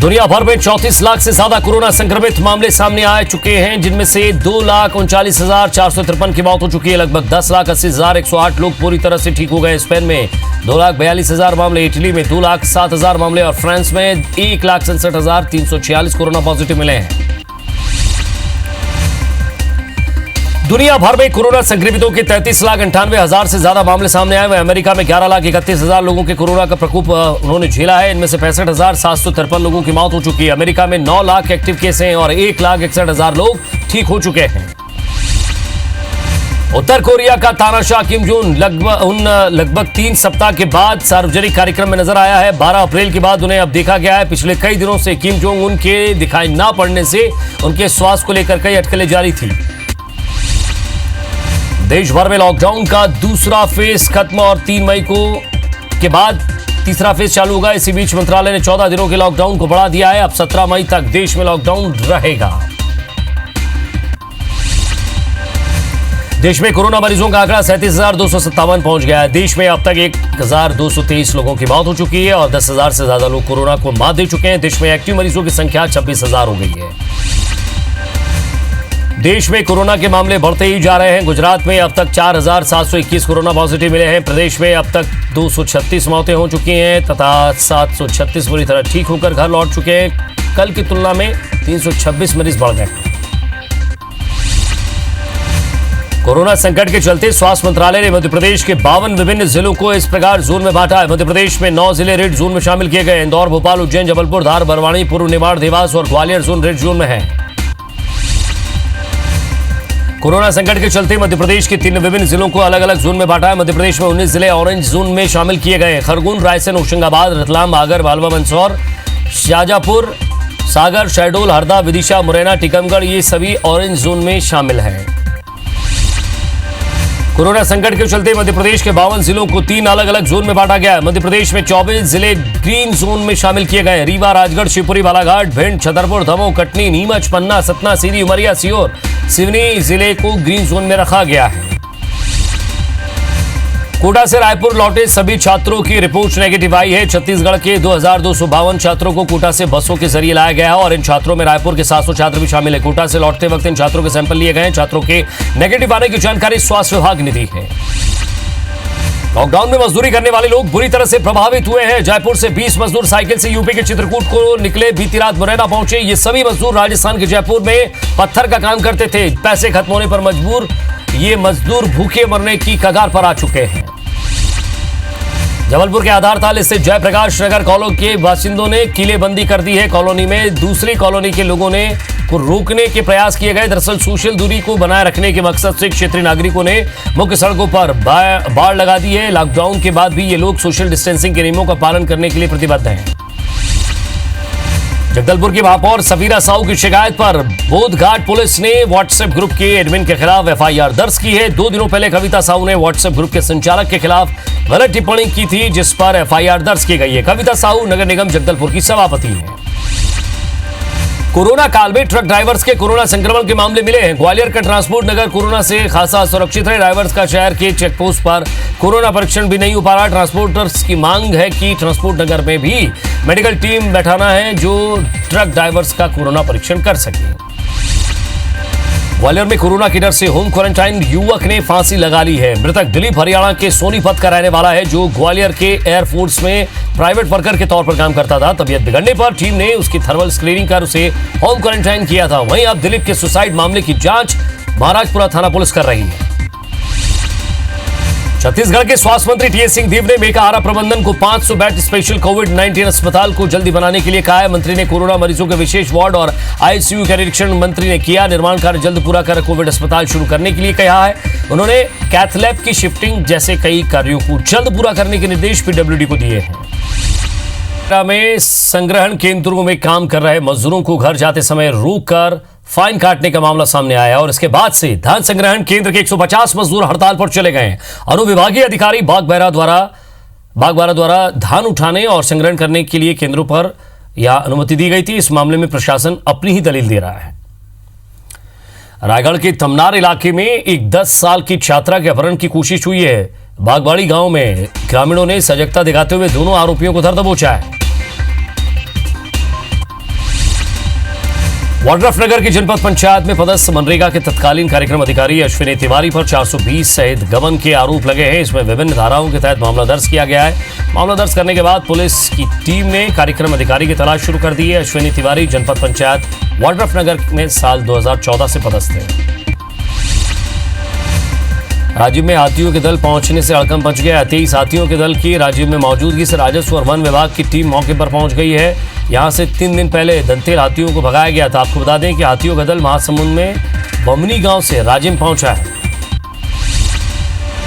दुनिया भर में 34 लाख से ज्यादा कोरोना संक्रमित मामले सामने आ चुके हैं, जिनमें से 2,39,453 की मौत हो चुकी है। लगभग 10,80,108 लोग पूरी तरह से ठीक हो गए। स्पेन में 2,42,000 मामले, इटली में 2,07,000 मामले और फ्रांस में 1,67,346 कोरोना पॉजिटिव मिले हैं। दुनिया भर में कोरोना संक्रमितों के 33,98,000 से ज्यादा मामले सामने आए हुए। अमेरिका में 11,31,000 लोगों के कोरोना का प्रकोप उन्होंने झेला है। इनमें से 65,753 लोगों की मौत हो चुकी है। अमेरिका में 9 लाख एक्टिव केस हैं और 1,61,000 लोग ठीक हो चुके हैं। उत्तर कोरिया का तानाशाह किम जोंग लगभग 3 सप्ताह के बाद सार्वजनिक कार्यक्रम में नजर आया है। 12 अप्रैल के बाद उन्हें अब देखा गया है। पिछले कई दिनों से किम जोंग उनके दिखाई ना पड़ने से उनके स्वास्थ्य को लेकर कई अटकलें जारी थी। देश भर में लॉकडाउन का दूसरा फेज खत्म और 3 मई के बाद तीसरा फेज चालू होगा। इसी बीच मंत्रालय ने 14 दिनों के लॉकडाउन को बढ़ा दिया है। अब 17 मई तक देश में लॉकडाउन रहेगा। देश में कोरोना मरीजों का आंकड़ा 37,257 पहुंच गया है। देश में अब तक 1,223 लोगों की मौत हो चुकी है और 10,000 से ज्यादा लोग कोरोना को मात दे चुके हैं। देश में एक्टिव मरीजों की संख्या 26,000 हो गई है। देश में कोरोना के मामले बढ़ते ही जा रहे हैं। गुजरात में अब तक 4,721 कोरोना पॉजिटिव मिले हैं। प्रदेश में अब तक 236 मौतें हो चुकी हैं तथा 736 बुरी तरह ठीक होकर घर लौट चुके हैं। कल की तुलना में 326 मरीज बढ़ गए हैं। कोरोना संकट के चलते स्वास्थ्य मंत्रालय ने मध्य प्रदेश के 52 विभिन्न जिलों को इस प्रकार जोन में बांटा है। मध्य प्रदेश में 9 जिले रेड जोन में शामिल किए गए। इंदौर, भोपाल, उज्जैन, जबलपुर, धार, बड़वानी, पूर्व निमाड़, देवास और ग्वालियर जोन रेड जोन में है। कोरोना संकट के चलते मध्य प्रदेश के 3 विभिन्न जिलों को अलग अलग जोन में बांटा है। मध्य प्रदेश में 19 जिले ऑरेंज जोन में शामिल किए गए हैं। खरगोन, रायसेन, होशंगाबाद, रतलाम, आगर, मालवा, मंदसौर, शाजापुर, सागर, शहडोल, हरदा, विदिशा, मुरैना, टीकमगढ़ ये सभी ऑरेंज जोन में शामिल हैं। कोरोना संकट के चलते मध्य प्रदेश के 52 जिलों को 3 अलग अलग जोन में बांटा गया है। मध्य प्रदेश में 24 जिले ग्रीन जोन में शामिल किए गए हैं। रीवा, राजगढ़, शिवपुरी, बालाघाट, भिंड, छतरपुर, दमोह, कटनी, नीमच, पन्ना, सतना, सीधी, उमरिया, सीहोर, सिवनी जिले को ग्रीन जोन में रखा गया है। कोटा से रायपुर लौटे सभी छात्रों की रिपोर्ट नेगेटिव आई है। छत्तीसगढ़ के 2,252 छात्रों को कोटा से बसों के जरिए लाया गया है और इन छात्रों में रायपुर के 700 छात्र भी शामिल है। कोटा से लौटते वक्त इन छात्रों के सैंपल लिए गए हैं। छात्रों के नेगेटिव आने की जानकारी स्वास्थ्य विभाग ने दी है। लॉकडाउन में मजदूरी करने वाले लोग बुरी तरह से प्रभावित हुए हैं। जयपुर से 20 मजदूर साइकिल से यूपी के चित्रकूट को निकले, बीती रात मुरैना पहुंचे। ये सभी मजदूर राजस्थान के जयपुर में पत्थर का काम करते थे। पैसे खत्म होने पर मजबूर ये मजदूर भूखे मरने की कगार पर आ चुके हैं। जबलपुर के आधारताल स्थित जयप्रकाश नगर कॉलोनी के बाशिंदों ने किलेबंदी कर दी है। कॉलोनी में दूसरी कॉलोनी के लोगों ने को रोकने के प्रयास किए गए। दरअसल सोशल दूरी को बनाए रखने के मकसद से क्षेत्रीय नागरिकों ने मुख्य सड़कों पर बाड़ लगा दी है। लॉकडाउन के बाद भी ये लोग सोशल डिस्टेंसिंग के नियमों का पालन करने के लिए प्रतिबद्ध हैं। जगदलपुर की महापौर सफीरा साहू की शिकायत पर बोधघाट पुलिस ने व्हाट्सएप ग्रुप के एडमिन के खिलाफ एफआईआर दर्ज की है। 2 दिनों पहले कविता साहू ने व्हाट्सएप ग्रुप के संचालक के खिलाफ गलत टिप्पणी की थी, जिस पर एफआईआर दर्ज की गई है। कविता साहू नगर निगम जगदलपुर की सभापति हैं। कोरोना काल में ट्रक ड्राइवर्स के कोरोना संक्रमण के मामले मिले हैं। ग्वालियर का ट्रांसपोर्ट नगर कोरोना से खासा सुरक्षित है। ड्राइवर्स का शहर के चेकपोस्ट पर कोरोना परीक्षण भी नहीं हो पा रहा। ट्रांसपोर्टर्स की मांग है कि ट्रांसपोर्ट नगर में भी मेडिकल टीम बैठाना है जो ट्रक ड्राइवर्स का कोरोना परीक्षण कर सके। ग्वालियर में कोरोना के डर से होम क्वारंटाइन युवक ने फांसी लगा ली है। मृतक दिलीप हरियाणा के सोनीपत का रहने वाला है, जो ग्वालियर के एयरफोर्स में प्राइवेट वर्कर के तौर पर काम करता था। तबीयत बिगड़ने पर टीम ने उसकी थर्मल स्क्रीनिंग कर उसे होम क्वारंटाइन किया था। वहीं अब दिलीप के सुसाइड मामले की जांच महाराजपुरा थाना पुलिस कर रही है। छत्तीसगढ़ के स्वास्थ्य मंत्री टीएस सिंहदेव ने मेकाहारा प्रबंधन को 500 बेड स्पेशल कोविड-19 अस्पताल को जल्दी बनाने के लिए कहा है। मंत्री ने कोरोना मरीजों के विशेष वार्ड और आईसीयू का निरीक्षण मंत्री ने किया। निर्माण कार्य जल्द पूरा कर कोविड अस्पताल शुरू करने के लिए कहा है। उन्होंने कैथ लैब की शिफ्टिंग जैसे कई कार्यों को जल्द पूरा करने के निर्देश पीडब्ल्यूडी को दिए हैं। में संग्रहण केंद्रों में काम कर रहे मजदूरों को घर जाते समय रोककर फाइन काटने का मामला सामने आया और इसके बाद से धान संग्रहण केंद्र के 150 मजदूर हड़ताल पर चले गए हैं। अनुविभागीय अधिकारी बागबाहरा द्वारा धान उठाने और संग्रहण करने के लिए केंद्रों पर यह अनुमति दी गई थी। इस मामले में प्रशासन अपनी ही दलील दे रहा है। रायगढ़ के तमनार इलाके में एक 10 साल की छात्रा के अपहरण की कोशिश हुई है। बागबाड़ी गांव में ग्रामीणों ने सजगता दिखाते हुए दोनों आरोपियों को धर दबोचा है। वाड्रफनगर की जनपद पंचायत में पदस्थ मनरेगा के तत्कालीन कार्यक्रम अधिकारी अश्विनी तिवारी पर 420 सहित गबन के आरोप लगे हैं। इसमें विभिन्न धाराओं के तहत मामला दर्ज किया गया है। मामला दर्ज करने के बाद पुलिस की टीम ने कार्यक्रम अधिकारी की तलाश शुरू कर दी है। अश्विनी तिवारी जनपद पंचायत वाड्रफनगर में साल 2014 से पदस्थ है। राजीव में हाथियों के दल पहुंचने से हड़कंप मच गया। 23 हाथियों के दल की राजीव में मौजूदगी से राजस्व और वन विभाग की टीम मौके पर पहुंच गई है। यहां से 3 दिन पहले दंतेल हाथियों को भगाया गया था। आपको बता दें कि हाथियों का दल महासमुंद में बमनी गांव से राजिम पहुंचा है।